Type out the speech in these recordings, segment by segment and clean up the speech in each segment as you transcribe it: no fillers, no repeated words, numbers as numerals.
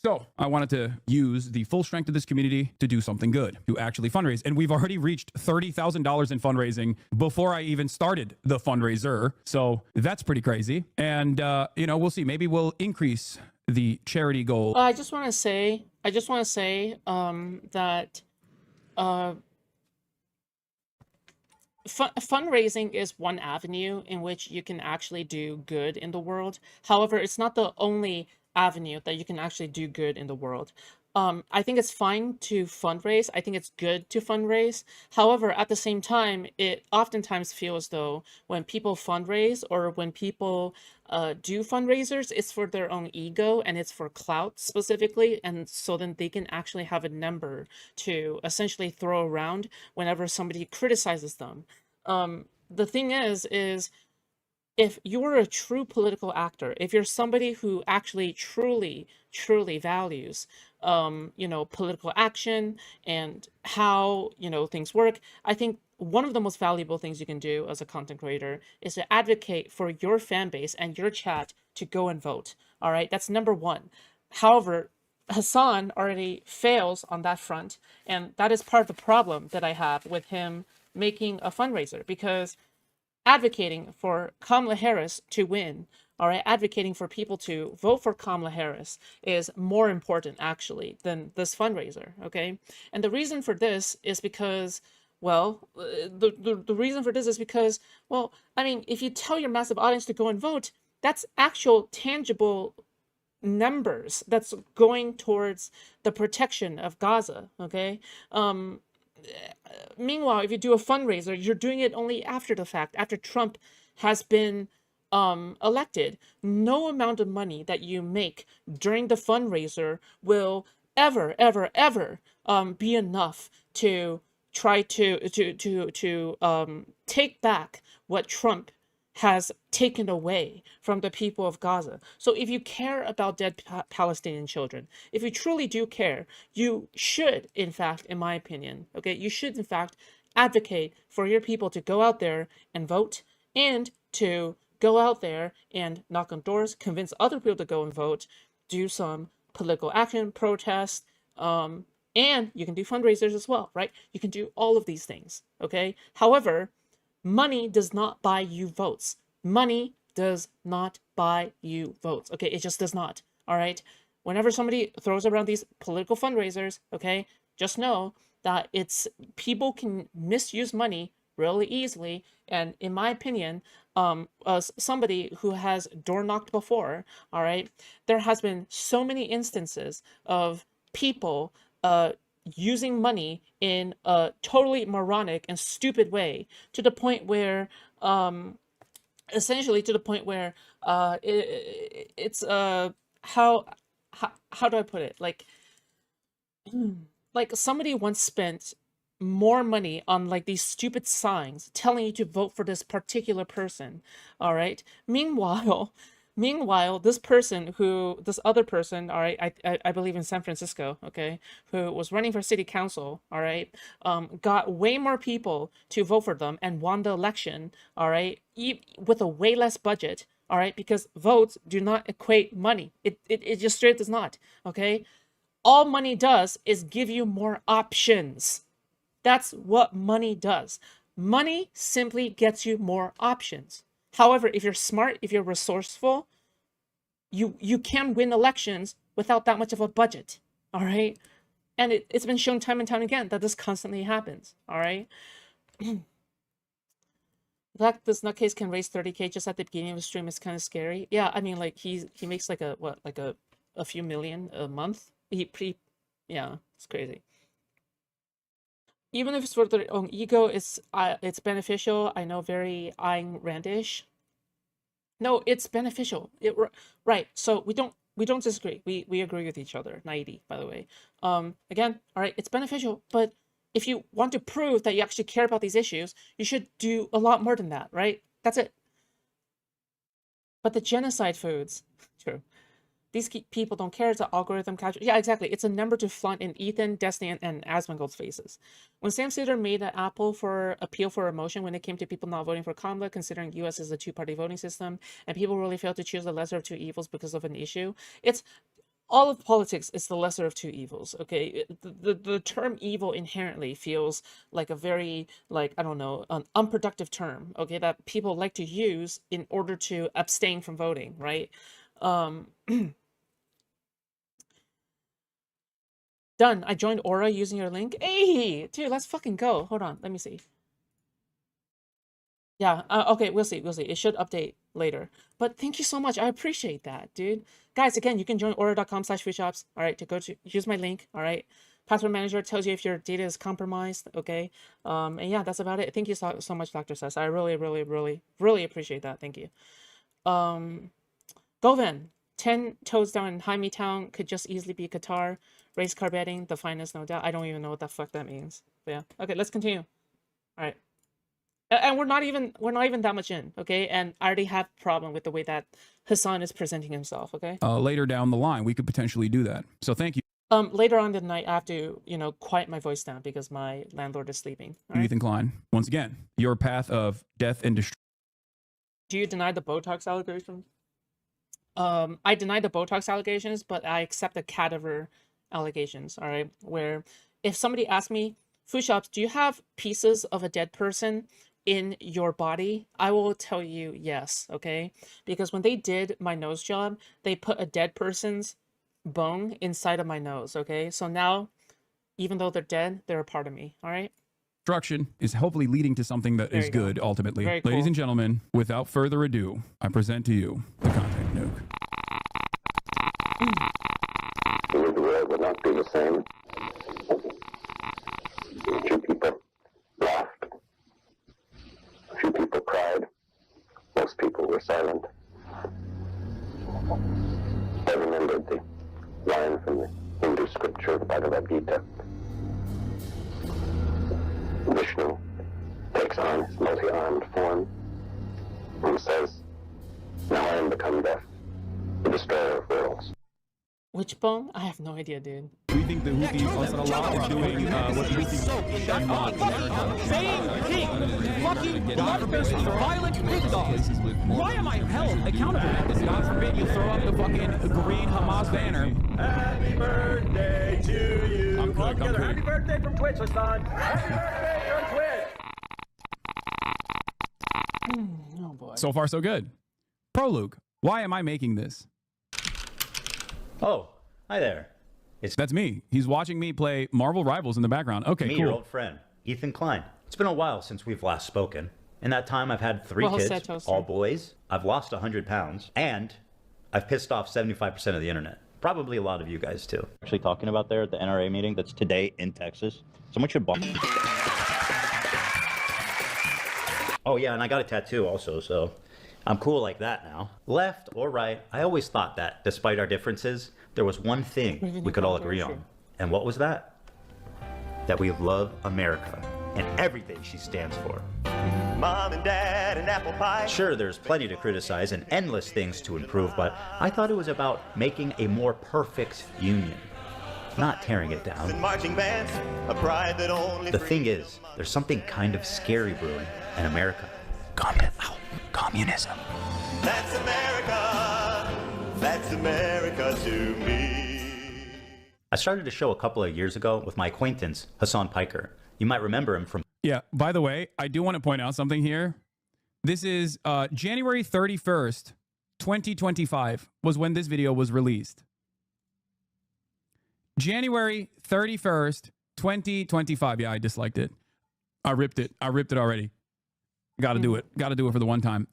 So I wanted to use the full strength of this community to do something good, to actually fundraise. And we've already reached $30,000 in fundraising before I even started the fundraiser. So that's pretty crazy. And, we'll see. Maybe we'll increase the charity goal. I just want to say, that uh, fundraising is one avenue in which you can actually do good in the world. However, it's not the only avenue that you can actually do good in the world. I think it's fine to fundraise. I think it's good to fundraise. However, at the same time, it oftentimes feels though when people fundraise or when people do fundraisers, it's for their own ego and it's for clout specifically. And so then they can actually have a number to essentially throw around whenever somebody criticizes them. The thing is if you're a true political actor, if you're somebody who actually truly values, political action and how, things work, I think one of the most valuable things you can do as a content creator is to advocate for your fan base and your chat to go and vote. All right, that's number one. However, Hasan already fails on that front, and that is part of the problem that I have with him making a fundraiser, because advocating for Kamala Harris to win, all right, advocating for people to vote for Kamala Harris is more important actually than this fundraiser, okay? And the reason for this is because, well, the reason for this is because, well, I mean, if you tell your massive audience to go and vote, that's actual tangible numbers that's going towards the protection of Gaza, okay? Meanwhile, if you do a fundraiser, you're doing it only after the fact, after Trump has been elected. No amount of money that you make during the fundraiser will ever be enough to try to take back what Trump has taken away from the people of Gaza. So if you care about dead Palestinian children, if you truly do care, you should, in fact, in my opinion, okay, you should, in fact, advocate for your people to go out there and vote, and to go out there and knock on doors, convince other people to go and vote, do some political action, protest, and you can do fundraisers as well, right? You can do all of these things, okay? However, money does not buy you votes. Money does not buy you votes. Okay, it just does not. All right. Whenever somebody throws around these political fundraisers, okay, just know that people can misuse money really easily. And in my opinion, as somebody who has door knocked before, all right, there has been so many instances of people using money in a totally moronic and stupid way, to the point where essentially to the point where it's how do I put it, like somebody once spent more money on like these stupid signs telling you to vote for this particular person, all right? Meanwhile, this other person, all right, I believe in San Francisco, okay, who was running for city council, all right, got way more people to vote for them and won the election, all right, with a way less budget, all right, because votes do not equate money. It just straight does not, okay? All money does is give you more options. That's what money does. Money simply gets you more options. However, if you're smart, if you're resourceful, you can win elections without that much of a budget, all right? And it's been shown time and time again that this constantly happens, all right? The fact this nutcase can raise 30K just at the beginning of a stream is kind of scary. Yeah, I mean, like, he makes like a few million a month. Yeah, it's crazy. Even if it's for their own ego, it's beneficial. I know, very Ayn Randish. No, it's beneficial. Right. So we don't disagree. We agree with each other. 90, by the way. Again, all right, it's beneficial, but if you want to prove that you actually care about these issues, you should do a lot more than that, right? That's it. But the genocide foods, true. These people don't care. It's an algorithm capture. Yeah, exactly. It's a number to flaunt in Ethan, Destiny, and Asmongold's faces. When Sam Sitter made an appeal for emotion when it came to people not voting for Kamala, considering U.S. is a two-party voting system, and people really failed to choose the lesser of two evils because of an issue, it's all of politics is the lesser of two evils. Okay, the term evil inherently feels like a very, like, I don't know, an unproductive term. Okay, that people like to use in order to abstain from voting, right? Um, Done. I joined Aura using your link. Hey, dude, let's fucking go. Hold on, let me see. Yeah, okay, we'll see. We'll see. It should update later. But thank you so much. I appreciate that, dude. Guys, again, you can join aura.com/foodshops. All right, to go to use my link. All right. Password manager tells you if your data is compromised. Okay. And yeah, that's about it. Thank you so much, Dr. Sess. I really, really, really, really appreciate that. Thank you. Govan, 10 toes down in Jaime Town could just easily be Qatar. Race car betting, the finest, no doubt. I don't even know what the fuck that means. But yeah. Okay, let's continue. All right. And we're not even that much in, okay? And I already have a problem with the way that Hasan is presenting himself, okay? Later down the line, we could potentially do that. So thank you. Later on in the night, I have to, quiet my voice down because my landlord is sleeping. All right? Ethan Klein, once again, your path of death and destruction. Do you deny the Botox allegations? I deny the Botox allegations, but I accept the cadaver allegations, all right? Where if somebody asks me, Foodshops, do you have pieces of a dead person in your body? I will tell you yes, okay? Because when they did my nose job, they put a dead person's bone inside of my nose, okay? So now, even though they're dead, they're a part of me, all right? Destruction is hopefully leading to something that is good, ultimately. Very cool. Ladies and gentlemen, without further ado, I present to you the content nuke. The world would not be the same. A few people laughed. A few people cried. Most people were silent. I remembered the line from the Hindu scripture, the Bhagavad Gita. Vishnu takes on his multi-armed form and says, "Now I am become death, the destroyer of worlds." Which bone? I have no idea, dude. We think the Houthis also a lot is doing what the Houthis fucking bloodthirsty, violent pig dogs. Why am I held accountable? God forbid you throw up the fucking green Hamas banner. Happy birthday to you. I'm All quick, I'm together. quick. Happy birthday from Twitch, Hasan. Happy birthday from Twitch. Oh boy. So far, so good. Prologue. Why am I making this? Oh, hi there. It's That's me. He's watching me play Marvel Rivals in the background. Okay, me, cool. your old friend, Ethan Klein. It's been a while since we've last spoken. In that time, I've had 3 Well kids, said, Toaster. all boys. I've lost 100 pounds, and I've pissed off 75% of the internet. Probably a lot of you guys, too. Actually talking about there at the NRA meeting that's today in Texas. Someone should buy. Oh, yeah, and I got a tattoo also, so I'm cool like that now. Left or right, I always thought that, despite our differences, there was one thing we could all agree on. And what was that? That we love America and everything she stands for. Mom and Dad and apple pie. Sure, there's plenty to criticize and endless things to improve, but I thought it was about making a more perfect union, not tearing it down. And marching bands, a pride that only The thing is, there's something kind of scary brewing in America. Communism. That's America. That's America to me. I started a show a couple of years ago with my acquaintance, Hasan Piker. You might remember him from Yeah, by the way, I do want to point out something here. This is January 31st, 2025 was when this video was released. January 31st, 2025. Yeah, I disliked it. I ripped it. I ripped it already. Got to do it. Got to do it for the one time.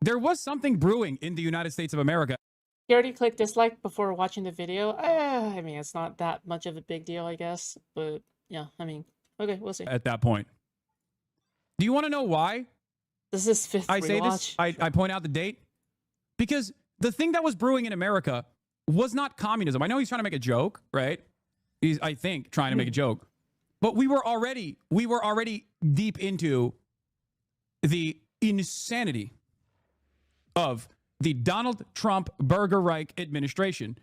There was something brewing in the United States of America. You already clicked dislike before watching the video. I mean, it's not that much of a big deal, I guess. But yeah, I mean, okay, we'll see. At that point. Do you want to know why This is fifth I say this? rewatch. I point out the date because the thing that was brewing in America was not communism. I know he's trying to make a joke, right? He's, I think, trying to make a joke. But we were already deep into the insanity of the Donald Trump Burger Reich administration.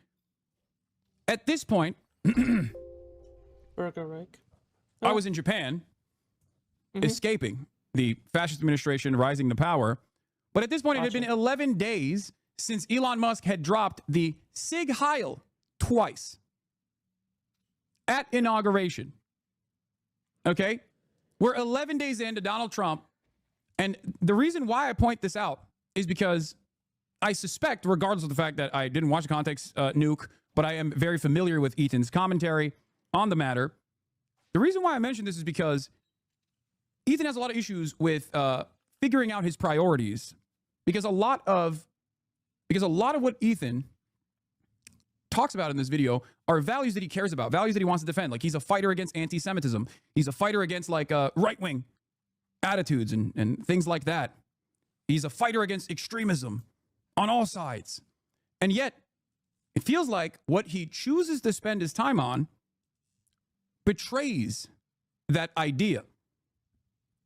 At this point, Burger Reich. I was in Japan, escaping the fascist administration rising to power. But at this point, it had been 11 days since Elon Musk had dropped the Sig Heil twice at inauguration. Okay? We're 11 days into Donald Trump. And the reason why I point this out is because I suspect, regardless of the fact that I didn't watch the context nuke, but I am very familiar with Ethan's commentary on the matter. The reason why I mention this is because Ethan has a lot of issues with figuring out his priorities, because a lot of what Ethan talks about in this video are values that he cares about, values that he wants to defend. Like, he's a fighter against anti-Semitism. He's a fighter against like right-wing attitudes and things like that. He's a fighter against extremism on all sides. And yet, it feels like what he chooses to spend his time on betrays that idea,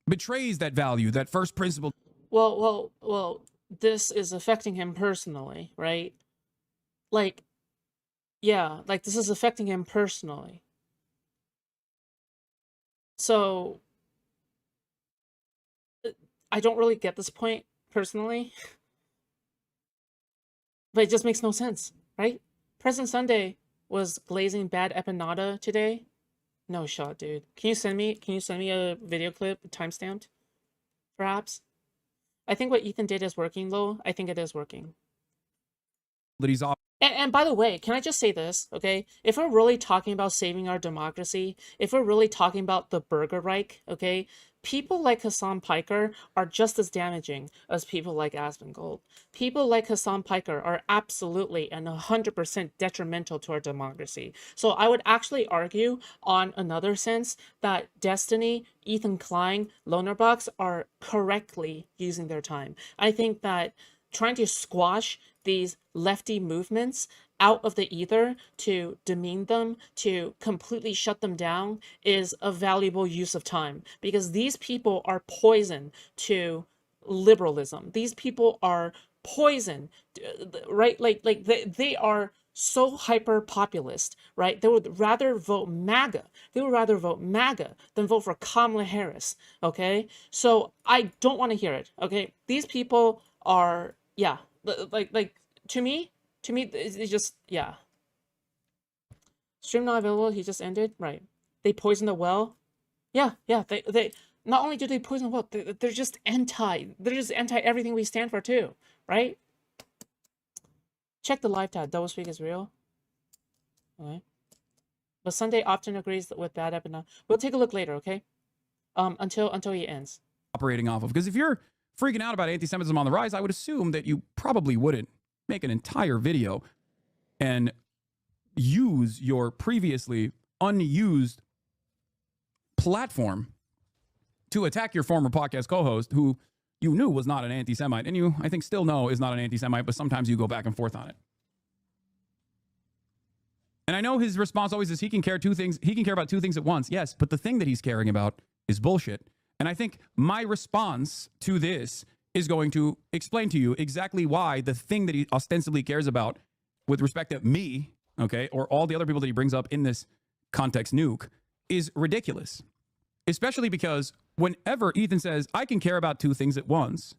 betrays that value, that first principle. Well, this is affecting him personally, right? Like, yeah, like this is affecting him personally. So, I don't really get this point personally, but it just makes no sense, right? President Sunday was glazing bad empanada today. No shot, dude. Can you send me a video clip timestamped? Perhaps? I think what Ethan did is working, though. I think it is working. That he's off. And by the way, can I just say this, okay? If we're really talking about saving our democracy, if we're really talking about the Burger Reich, okay, people like Hasan Piker are just as damaging as people like Asmongold. People like Hasan Piker are absolutely and 100% detrimental to our democracy. So I would actually argue, on another sense, that Destiny, Ethan Klein, Lonerbox are correctly using their time. I think that trying to squash these lefty movements out of the ether, to demean them, to completely shut them down, is a valuable use of time, because these people are poison to liberalism. These people are poison, right? Like they are so hyper populist, right? They would rather vote MAGA. They would rather vote MAGA than vote for Kamala Harris. Okay, so I don't want to hear it. Okay, these people are, yeah, like to me it's just, yeah. Stream not available. He just ended, right? They poisoned the well. Yeah. They not only do they poison the well, they're just anti everything we stand for too, right? Check the live tab. Doublespeak is real. Okay. But Sunday often agrees with bad epina. We'll take a look later, okay? Until he ends. Operating off of, because if you're freaking out about anti-Semitism on the rise, I would assume that you probably wouldn't make an entire video and use your previously unused platform to attack your former podcast co-host, who you knew was not an anti-Semite, and you, I think, still know is not an anti-Semite, but sometimes you go back and forth on it. And I know his response always is he can care about two things at once. Yes, but the thing that he's caring about is bullshit. And I think my response to this is going to explain to you exactly why the thing that he ostensibly cares about with respect to me, okay, or all the other people that he brings up in this context nuke, is ridiculous. Especially because whenever Ethan says, I can care about two things at once,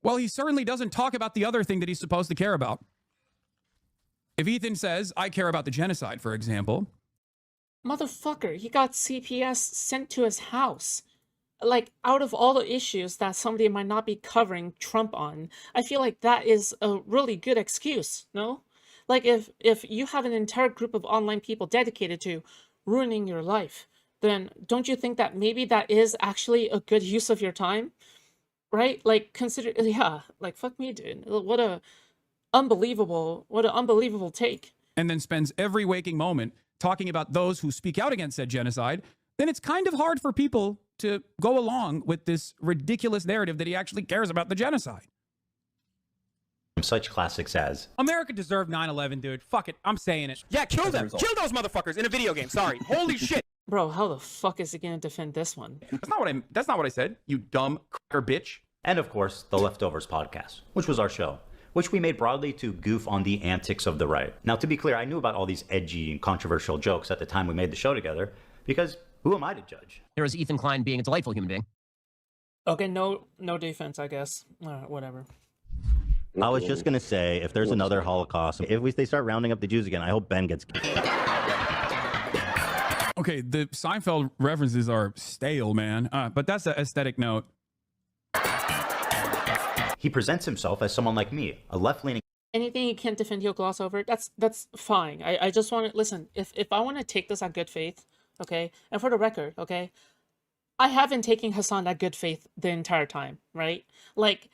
well, he certainly doesn't talk about the other thing that he's supposed to care about. If Ethan says, I care about the genocide, for example. Motherfucker, he got CPS sent to his house. Like, out of all the issues that somebody might not be covering Trump on, I feel like that is a really good excuse, no? Like, if you have an entire group of online people dedicated to ruining your life, then don't you think that maybe that is actually a good use of your time? Right? Like, consider, yeah, like, fuck me, dude. What an unbelievable take. And then spends every waking moment talking about those who speak out against said genocide, then it's kind of hard for people to go along with this ridiculous narrative that he actually cares about the genocide. Such classics as America deserved 9/11, dude. Fuck it, I'm saying it. Yeah, kill them. Kill those motherfuckers in a video game. Sorry. Holy shit. Bro, how the fuck is he gonna defend this one? That's not what I said, you dumb cracker bitch. And of course, the Leftovers podcast, which was our show, which we made broadly to goof on the antics of the right. Now, to be clear, I knew about all these edgy and controversial jokes at the time we made the show together, because who am I to judge? There was Ethan Klein being a delightful human being. Okay, no defense, I guess. Whatever. I was just gonna say, if there's another Holocaust, if they start rounding up the Jews again, I hope Ben gets. Okay, the Seinfeld references are stale, man. But that's an aesthetic note. He presents himself as someone like me, a left-leaning Anything you can't defend, he'll gloss over. That's fine. I just want to listen. If I want to take this on good faith, okay, and for the record, okay, I have been taking Hasan at good faith the entire time, right? Like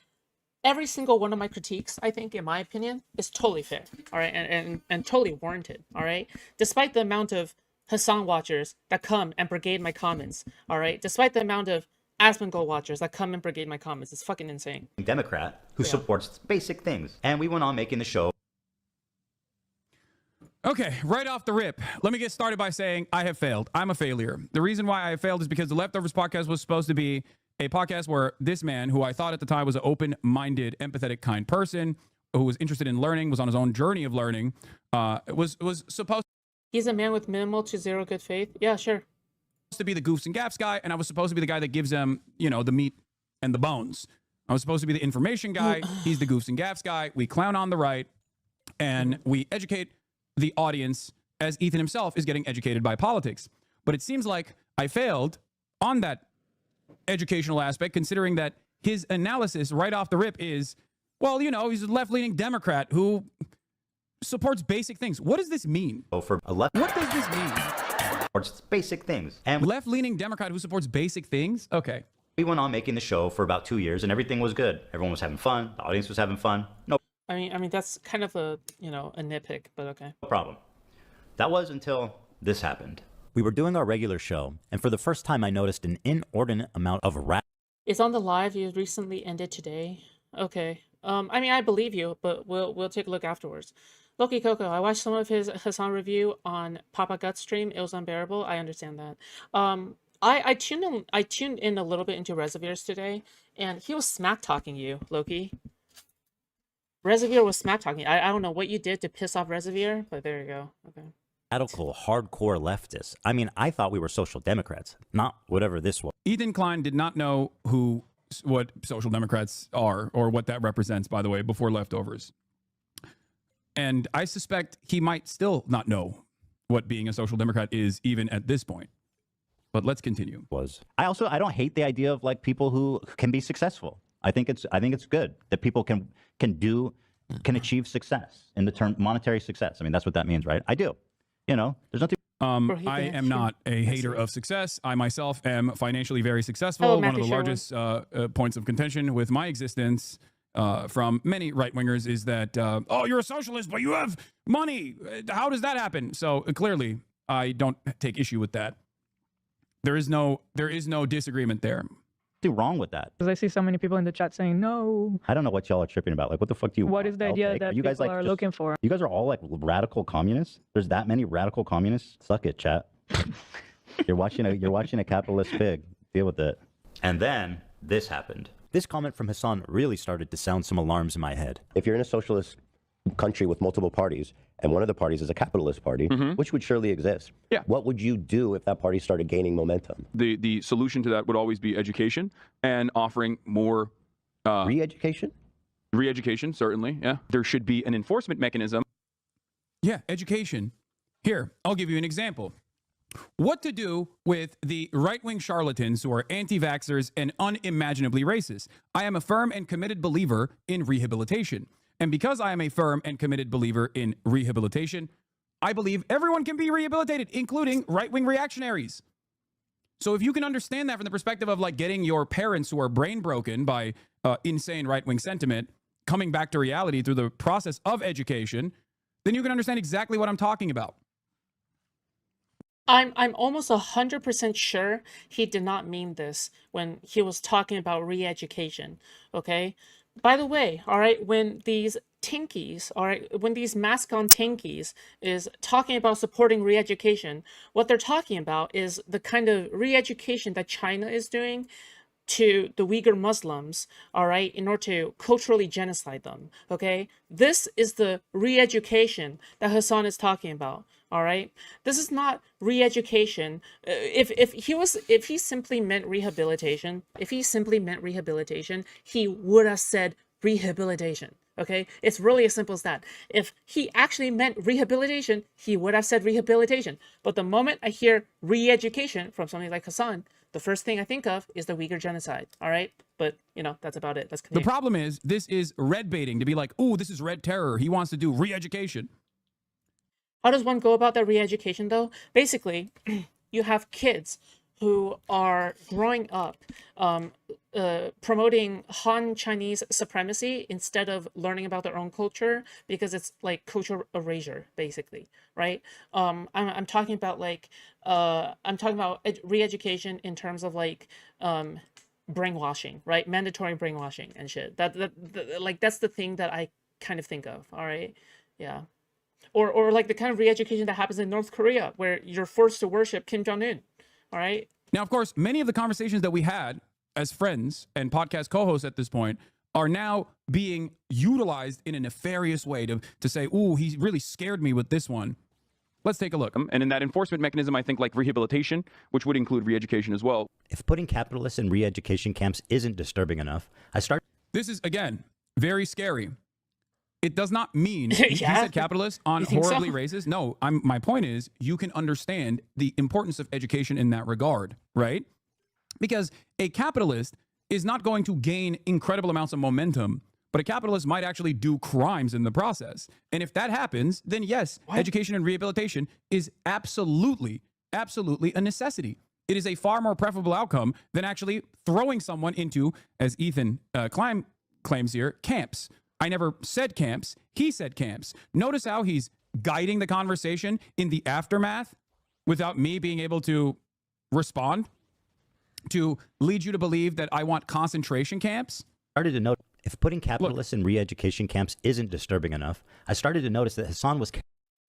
every single one of my critiques, I think, in my opinion, is totally fair, all right, and totally warranted, all right, despite the amount of Hasan watchers that come and brigade my comments, all right, despite the amount of Asmongold watchers that come and brigade my comments. It's fucking insane. Democrat who supports basic things. And we went on making the show. Okay, right off the rip, let me get started by saying I have failed. I'm a failure. The reason why I have failed is because the Leftovers podcast was supposed to be a podcast where this man, who I thought at the time was an open-minded, empathetic, kind person, who was interested in learning, was on his own journey of learning, was supposed He's a man with minimal to zero good faith. Yeah, sure. to be the goofs and gaps guy, and I was supposed to be the guy that gives them, you know, the meat and the bones. I was supposed to be the information guy. He's the goofs and gaps guy. We clown on the right, and we educate the audience as Ethan himself is getting educated by politics. But it seems like I failed on that educational aspect, considering that his analysis right off the rip is, well, you know, he's a left-leaning Democrat who supports basic things. What does this mean? For a left. What does this mean? Supports basic things. And Left-leaning Democrat who supports basic things? Okay. we went on making the show for about 2 years, and everything was good. Everyone was having fun. The audience was having fun. No I mean that's kind of a, you know, a nitpick, but okay. problem. That was until this happened. We were doing our regular show, and for the first time I noticed an inordinate amount of It's on the live you recently ended today. Okay. I mean, I believe you, but we'll take a look afterwards. Loki Coco, I watched some of his Hasan review on Papa Gut stream. It was unbearable. I understand that. I tuned in a little bit into Reservoirs today, and he was smack talking you, Loki. Reservoir was smack talking. I don't know what you did to piss off Reservoir, but there you go. Okay. radical, hardcore leftists. I mean, I thought we were social democrats, not whatever this was. Ethan Klein did not know what social democrats are or what that represents, by the way, before Leftovers. And I suspect he might still not know what being a social democrat is even at this point. But let's continue. I don't hate the idea of like people who can be successful. I think it's good that people can achieve success in the term monetary success. I mean, that's what that means, right? I do. You know, there's nothing. I am not a hater of success. I myself am financially very successful. Oh, One of the Matthew largest points of contention with my existence from many right-wingers is that, oh, you're a socialist, but you have money. How does that happen? So clearly, I don't take issue with that. There is no disagreement there. What's wrong with that? Because I see so many people in the chat saying no. I don't know what y'all are tripping about. Like, what the fuck do you What want? is the idea that you guys people are looking for? You guys are all like radical communists? There's that many radical communists? Suck it, chat. You're watching a capitalist pig. Deal with it. And then this happened. This comment from Hasan really started to sound some alarms in my head. If you're in a socialist country with multiple parties, and one of the parties is a capitalist party, which would surely exist, Yeah. what would you do if that party started gaining momentum? The solution to that would always be education and offering more Re-education? re-education, certainly. Yeah. There should be an enforcement mechanism. Yeah, education. Here, I'll give you an example. What to do with the right-wing charlatans who are anti-vaxxers and unimaginably racist. I am a firm and committed believer in rehabilitation. And because I am a firm and committed believer in rehabilitation, I believe everyone can be rehabilitated, including right-wing reactionaries. So if you can understand that from the perspective of like getting your parents who are brain broken by insane right-wing sentiment coming back to reality through the process of education, then you can understand exactly what I'm talking about. I'm almost 100% sure he did not mean this when he was talking about re-education, okay? By the way, all right, when these tinkies, all right, when these mask-on tinkies is talking about supporting re-education, what they're talking about is the kind of re-education that China is doing to the Uyghur Muslims, all right, in order to culturally genocide them, okay? This is the re-education that Hasan is talking about, all right? This is not re-education. If he simply meant rehabilitation, he would have said rehabilitation, Okay, it's really as simple as that. If he actually meant rehabilitation, he would have said rehabilitation. But the moment I hear re-education from something like Hasan, the first thing I think of is the Uyghur genocide. All right, but that's about it. Let's The continue. problem is this is red baiting to be like, oh, this is red terror. He wants to do re-education. How does one go about that re-education though? Basically, you have kids who are growing up promoting Han Chinese supremacy instead of learning about their own culture because it's like cultural erasure, basically, right? I'm talking about re-education in terms of like brainwashing, right? Mandatory brainwashing and shit. That's the thing that I kind of think of. All right, yeah. Or like the kind of re-education that happens in North Korea where you're forced to worship Kim Jong-un. All right. Now, of course, many of the conversations that we had as friends and podcast co-hosts at this point are now being utilized in a nefarious way to say, ooh, he really scared me with this one. Let's take a look. And in that enforcement mechanism, I think like rehabilitation, which would include re-education as well. If putting capitalists in re-education camps isn't disturbing enough, This is, again, very scary. It does not mean he said capitalist on You think so? horribly racist. No, my point is you can understand the importance of education in that regard, right? Because a capitalist is not going to gain incredible amounts of momentum, but a capitalist might actually do crimes in the process. And if that happens, then yes, education and rehabilitation is absolutely a necessity. It is a far more preferable outcome than actually throwing someone into, as Ethan claims here, camps. I never said camps. He said camps. Notice how he's guiding the conversation in the aftermath without me being able to respond to lead you to believe that I want concentration camps. Started to note if putting capitalists in re-education camps isn't disturbing enough, I started to notice that Hasan was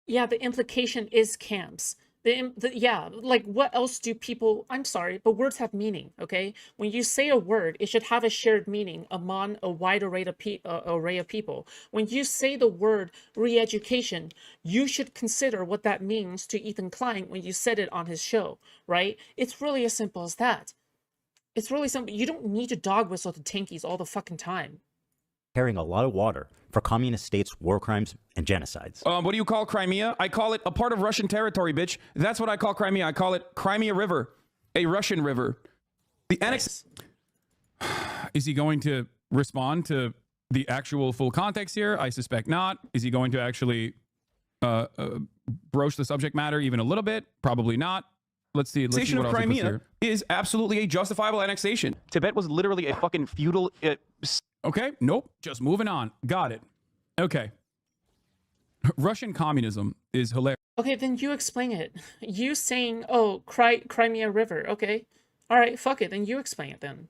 Yeah, the implication is camps. Like what else do people, I'm sorry, but words have meaning, okay? When you say a word, it should have a shared meaning among a wide array of people. When you say the word re-education, you should consider what that means to Ethan Klein when you said it on his show, right? It's really as simple as that. It's really simple. You don't need to dog whistle to tankies all the fucking time. carrying a lot of water for communist states' war crimes and genocides. What do you call Crimea? I call it a part of Russian territory, bitch. That's what I call Crimea. I call it Crimea River, a Russian river. The annex. Is he going to respond to the actual full context here? I suspect not. Is he going to actually broach the subject matter even a little bit? Probably not. Let's see. Let's see what else he puts here. Is absolutely a justifiable annexation. Tibet was literally a fucking feudal. Okay. Nope. Just moving on. Got it. Okay. Russian communism is hilarious. Okay, then you explain it. You saying, oh, Crimea River. Okay. All right, fuck it. Then you explain it then.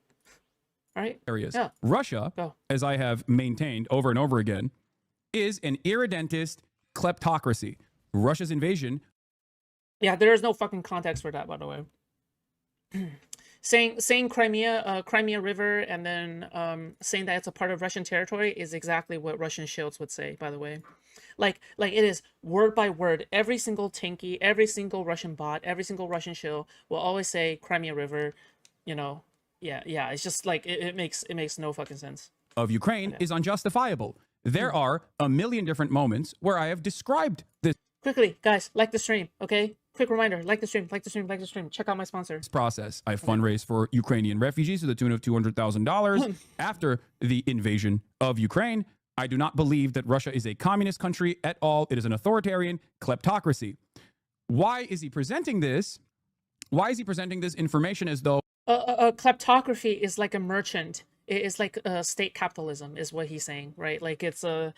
All right. Areas. Yeah. Russia, as I have maintained over and over again, is an irredentist kleptocracy. Russia's invasion. Yeah, there is no fucking context for that, by the way. saying Crimea River and then saying that it's a part of Russian territory is exactly what Russian shields would say, by the way. Like it is word by word. Every single tanky, every single Russian bot, every single Russian shield will always say Crimea River. You know, yeah. It's just like it makes no fucking sense. Of Ukraine is unjustifiable. There are a million different moments where I have described this. Quickly, guys, like the stream, okay? Quick reminder, like the stream. Check out my sponsor. Process. I fundraised for Ukrainian refugees to the tune of $200,000 after the invasion of Ukraine. I do not believe that Russia is a communist country at all. It is an authoritarian kleptocracy. Why is he presenting this? Why is he presenting this information as though Kleptocracy is like a merchant? It is like state capitalism, is what he's saying, right? Like it's a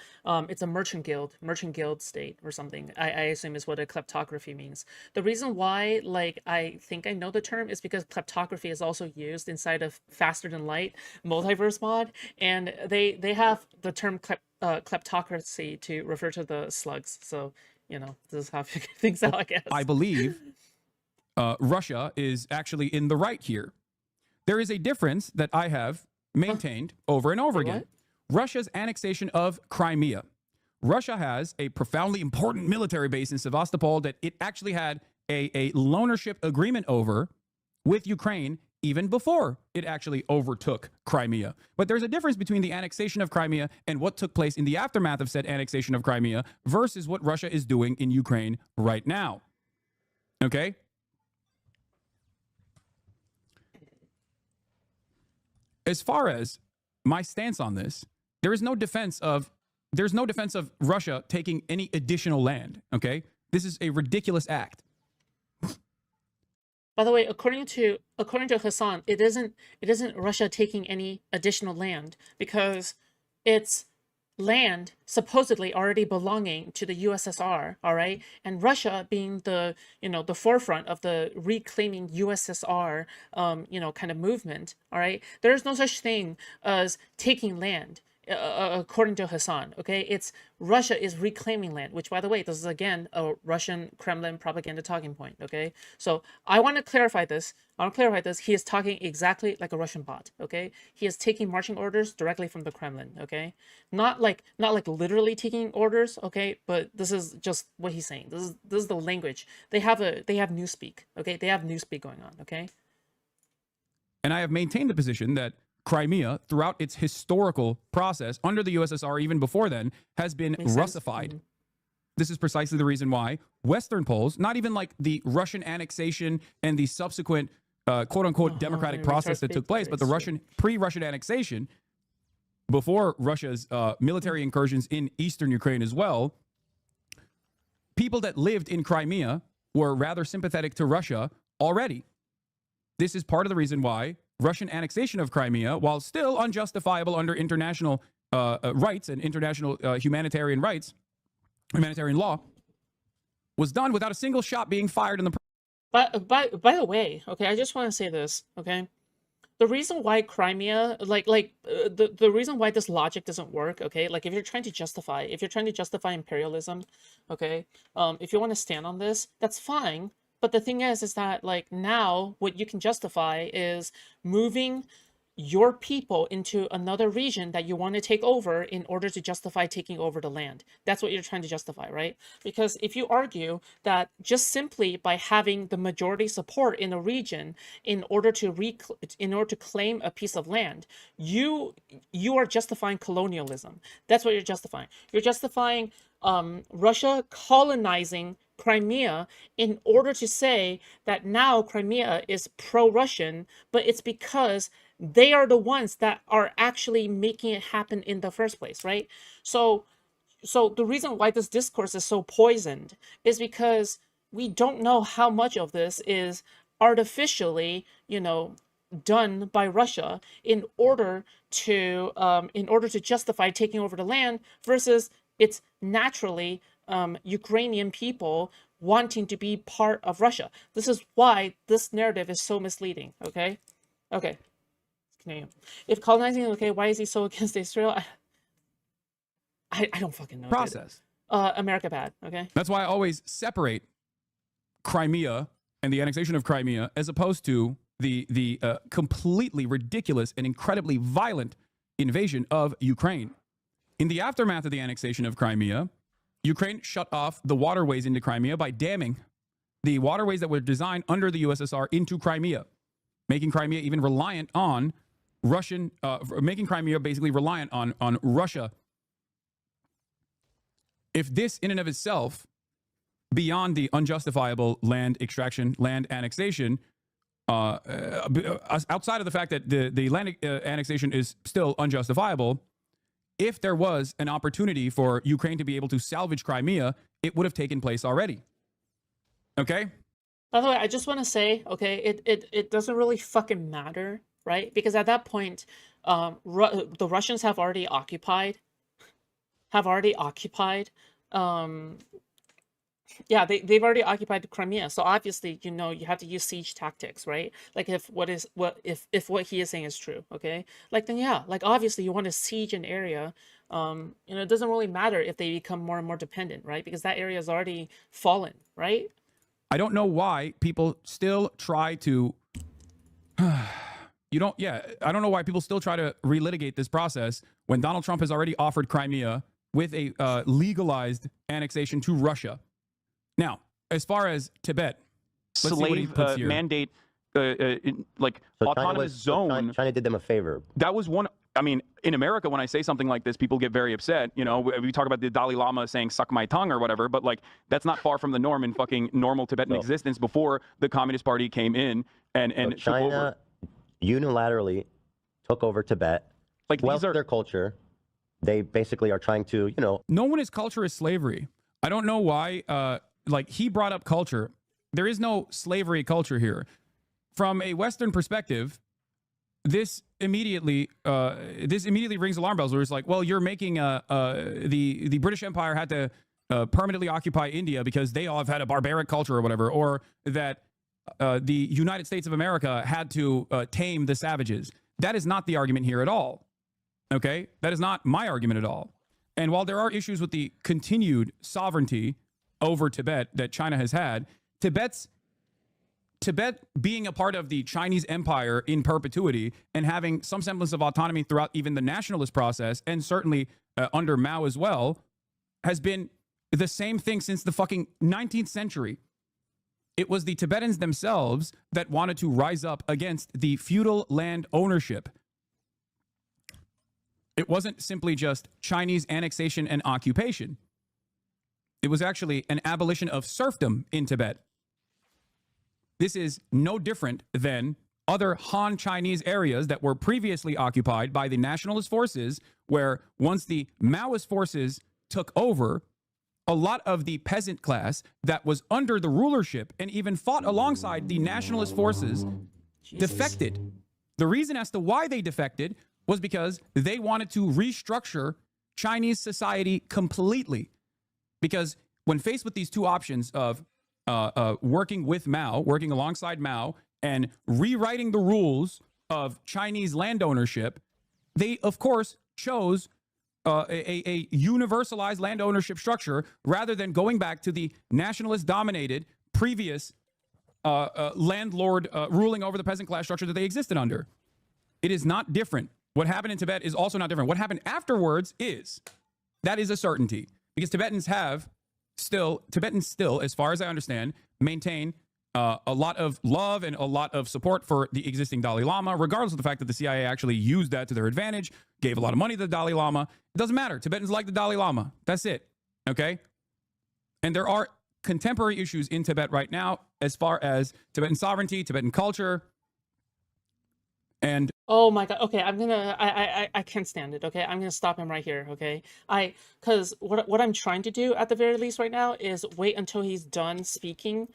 merchant guild state or something. I assume is what a kleptocracy means. The reason why, like, I think I know the term is because kleptocracy is also used inside of Faster Than Light multiverse mod, and they have the term kleptocracy to refer to the slugs. So you know, this is how I figure things out, I guess. I believe Russia is actually in the right here. There is a difference that I have maintained over and over again. Russia's annexation of Crimea. Russia has a profoundly important military base in Sevastopol that it actually had a loanership agreement over with Ukraine even before it actually overtook Crimea. But there's a difference between the annexation of Crimea and what took place in the aftermath of said annexation of Crimea versus what Russia is doing in Ukraine right now. Okay? As far as my stance on this, there's no defense of Russia taking any additional land, okay? This is a ridiculous act. By the way, according to Hasan, it isn't Russia taking any additional land because it's land supposedly already belonging to the USSR, all right? And Russia being the forefront of the reclaiming USSR kind of movement, all right? There's no such thing as taking land. According to Hasan, okay, it's Russia is reclaiming land, which, by the way, this is again a Russian Kremlin propaganda talking point, okay? So I want to clarify this. He is talking exactly like a Russian bot, okay? He is taking marching orders directly from the Kremlin, okay? Not like literally taking orders, okay? But this is just what he's saying. This is the language. They have newspeak, okay? They have newspeak going on, okay? And I have maintained the position that Crimea, throughout its historical process under the USSR, even before then, has been Russified. Mm-hmm. This is precisely the reason why Western polls, not even like the Russian annexation and the subsequent quote-unquote democratic process that took place, but the pre-Russian annexation, before Russia's military incursions in eastern Ukraine as well, people that lived in Crimea were rather sympathetic to Russia already. This is part of the reason why Russian annexation of Crimea, while still unjustifiable under international rights and international humanitarian law, was done without a single shot being fired in the. By the way, okay, I just want to say this, okay. The reason why Crimea, the reason why this logic doesn't work, okay, like if you're trying to justify imperialism, okay, if you want to stand on this, that's fine. But the thing is that like now what you can justify is moving your people into another region that you want to take over in order to justify taking over the land. That's what you're trying to justify, right? Because if you argue that just simply by having the majority support in a region in order to claim a piece of land, you are justifying colonialism. That's what you're justifying. You're justifying Russia colonizing Crimea in order to say that now Crimea is pro-Russian, but it's because they are the ones that are actually making it happen in the first place, right? So the reason why this discourse is so poisoned is because we don't know how much of this is artificially, done by Russia in order to justify taking over the land versus it's naturally Ukrainian people wanting to be part of Russia. This is why this narrative is so misleading, okay? Okay. If colonizing is okay, why is he so against Israel? I don't fucking know. Process. America bad, okay? That's why I always separate Crimea and the annexation of Crimea as opposed to the completely ridiculous and incredibly violent invasion of Ukraine. In the aftermath of the annexation of Crimea, Ukraine shut off the waterways into Crimea by damming the waterways that were designed under the USSR into Crimea, making Crimea even reliant on making Crimea basically reliant on Russia. If this in and of itself, beyond the unjustifiable land extraction, land annexation, outside of the fact that the land annexation is still unjustifiable, if there was an opportunity for Ukraine to be able to salvage Crimea, it would have taken place already. Okay? By the way, I just want to say, okay, it doesn't really fucking matter, right? Because at that point, the Russians have already occupied. They've already occupied Crimea. So obviously, you have to use siege tactics, right? Like if what he is saying is true, okay? Like then yeah, like obviously you want to siege an area. It doesn't really matter if they become more and more dependent, right? Because that area has already fallen, right? I don't know why people still try to I don't know why people still try to relitigate this process when Donald Trump has already offered Crimea with a legalized annexation to Russia. Now, as far as Tibet, let's see what he puts here. Mandate like So autonomous zone. China did them a favor. That was one. I mean, in America, when I say something like this, people get very upset. You know, we talk about the Dalai Lama saying "suck my tongue" or whatever, but like that's not far from the norm in fucking normal Tibetan existence before the Communist Party came in and So took China over. unilaterally took over Tibet, Like these are their culture. They basically are trying to, No one is culture is slavery. I don't know why. Like he brought up culture. There is no slavery culture here. From a Western perspective, this immediately rings alarm bells. Where it's like, well, you're making the British Empire had to permanently occupy India because they all have had a barbaric culture or whatever, or that the United States of America had to tame the savages. That is not the argument here at all. Okay, that is not my argument at all. And while there are issues with the continued sovereignty over Tibet that China has had, Tibet being a part of the Chinese empire in perpetuity and having some semblance of autonomy throughout even the nationalist process, and certainly under Mao as well, has been the same thing since the fucking 19th century. It was the Tibetans themselves that wanted to rise up against the feudal land ownership. It wasn't simply just Chinese annexation and occupation. It was actually an abolition of serfdom in Tibet. This is no different than other Han Chinese areas that were previously occupied by the nationalist forces, where once the Maoist forces took over, a lot of the peasant class that was under the rulership and even fought alongside the nationalist forces defected. The reason as to why they defected was because they wanted to restructure Chinese society completely. Because when faced with these two options of working with Mao, working alongside Mao, and rewriting the rules of Chinese land ownership, they, of course, chose a universalized land ownership structure rather than going back to the nationalist-dominated previous landlord ruling over the peasant class structure that they existed under. It is not different. What happened in Tibet is also not different. What happened afterwards is, that is a certainty. Because Tibetans still, as far as I understand, maintain a lot of love and a lot of support for the existing Dalai Lama, regardless of the fact that the CIA actually used that to their advantage, gave a lot of money to the Dalai Lama. It doesn't matter. Tibetans like the Dalai Lama. That's it. Okay? And there are contemporary issues in Tibet right now as far as Tibetan sovereignty, Tibetan culture, and Oh my God. Okay, I can't stand it. Okay, I'm gonna stop him right here. Okay, because what I'm trying to do at the very least right now is wait until he's done speaking,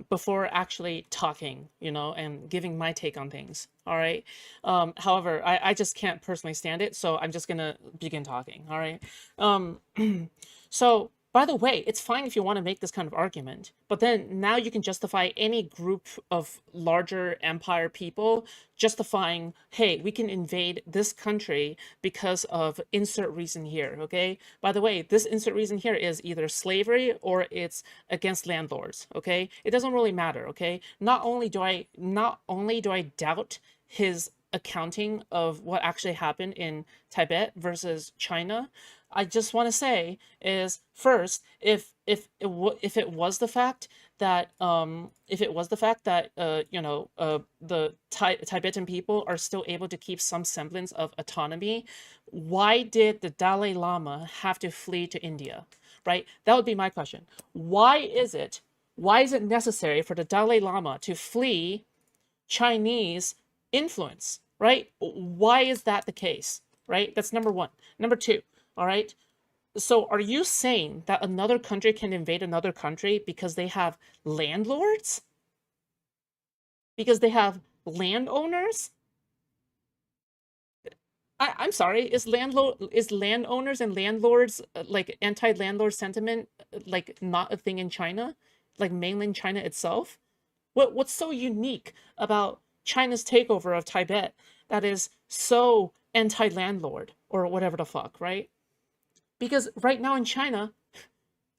before actually talking, and giving my take on things. All right. However, I just can't personally stand it, so I'm just gonna begin talking. All right. So, by the way, it's fine if you want to make this kind of argument, but then now you can justify any group of larger empire people justifying, hey, we can invade this country because of insert reason here, okay? By the way, this insert reason here is either slavery or it's against landlords, okay? It doesn't really matter, okay? Not only do I doubt his accounting of what actually happened in Tibet versus China, I just want to say is, first, if it was the fact that the Tibetan people are still able to keep some semblance of autonomy, why did the Dalai Lama have to flee to India? Right? That would be my question. Why is it necessary for the Dalai Lama to flee Chinese influence? Right? Why is that the case? Right? That's number one. Number two. All right. So are you saying that another country can invade another country because they have landlords? Because they have landowners? I'm sorry, is landowners and landlords, like anti-landlord sentiment, like not a thing in China? Like mainland China itself? What's so unique about China's takeover of Tibet that is so anti-landlord or whatever the fuck, right? Because right now in China,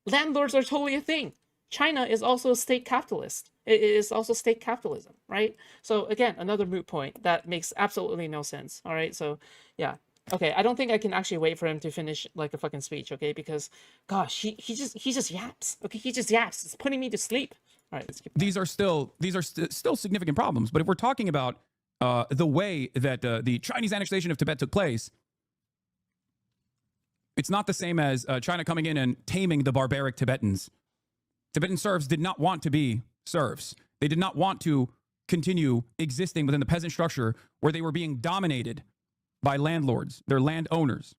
landlords are totally a thing. China is also state capitalist. It is also state capitalism, right? So again, another moot point that makes absolutely no sense. All right, so yeah. Okay, I don't think I can actually wait for him to finish like a fucking speech, okay? Because gosh, he just yaps. Okay, he just yaps. It's putting me to sleep. right, let's keep these are still still significant problems. But if we're talking about the way that the Chinese annexation of Tibet took place, it's not the same as China coming in and taming the barbaric Tibetans. Tibetan serfs did not want to be serfs. They did not want to continue existing within the peasant structure where they were being dominated by landlords, their landowners.